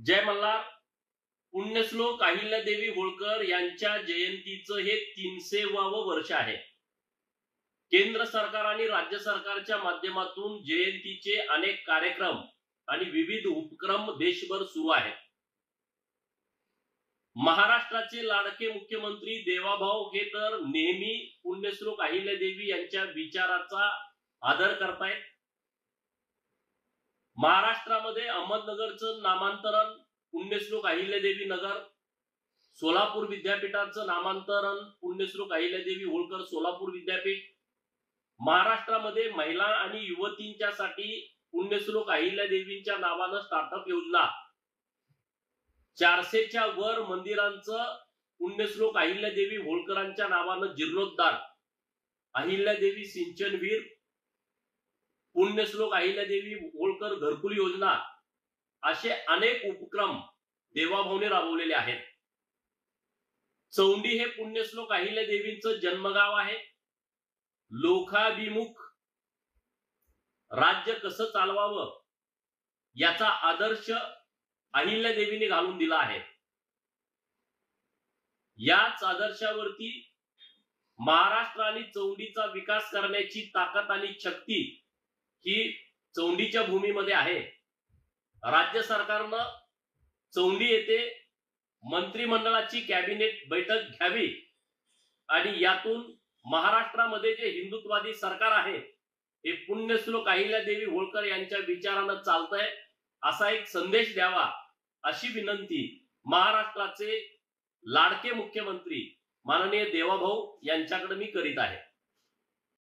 जय मल्हार. पुण्यश्लोक अहिल्यादेवी होळकर यांच्या जयंतीचं हे 300वावं वर्ष आहे. केंद्र सरकार आणि राज्य सरकारच्या माध्यमातून जयंतीचे अनेक कार्यक्रम आणि विविध उपक्रम देशभर सुरू आहेत. महाराष्ट्राचे लाडके मुख्यमंत्री देवाभाऊ हे तर नेहमी पुण्यश्लोक अहिल्यादेवी यांच्या विचाराचा आदर करतायत. महाराष्ट्रामध्ये अहमदनगरचं नामांतरण पुण्यश्लोक अहिल्यादेवी नगर, सोलापूर विद्यापीठाचं नामांतरण पुण्यश्लोक अहिल्यादेवी होळकर सोलापूर विद्यापीठ, महाराष्ट्रामध्ये महिला आणि युवतींच्यासाठी पुण्यश्लोक अहिल्यादेवींच्या नावानं स्टार्टअप योजना, 400च्या वर मंदिरांचं पुण्यश्लोक अहिल्यादेवी होळकरांच्या नावानं जीर्णोद्धार, अहिल्यादेवी सिंचन विहीर, पुण्यश्लोक अहिल्यादेवी होळकर घरकुल योजना, असे अनेक उपक्रम देवाभाऊने राबवलेले आहेत. चौंडी हे पुण्यश्लोक अहिल्यादेवींचं जन्मगाव आहे. लोकाभिमुख राज्य कसं चालवावं याचा आदर्श अहिल्यादेवीने घालून दिला आहे. याच आदर्शावरती महाराष्ट्र आणि चौंडीचा विकास करण्याची ताकद आणि शक्ती ही चौंडीच्या भूमीमध्ये आहे. राज्य सरकारनं चौंडी येथे मंत्रिमंडळाची कॅबिनेट बैठक घ्यावी आणि यातून महाराष्ट्रामध्ये जे हिंदुत्ववादी सरकार आहे हे पुण्यश्लोक अहिल्यादेवी होळकर यांच्या विचारानं चालतंय असा एक संदेश द्यावा अशी विनंती महाराष्ट्राचे लाडके मुख्यमंत्री माननीय देवाभाऊ यांच्याकडे मी करीत आहे.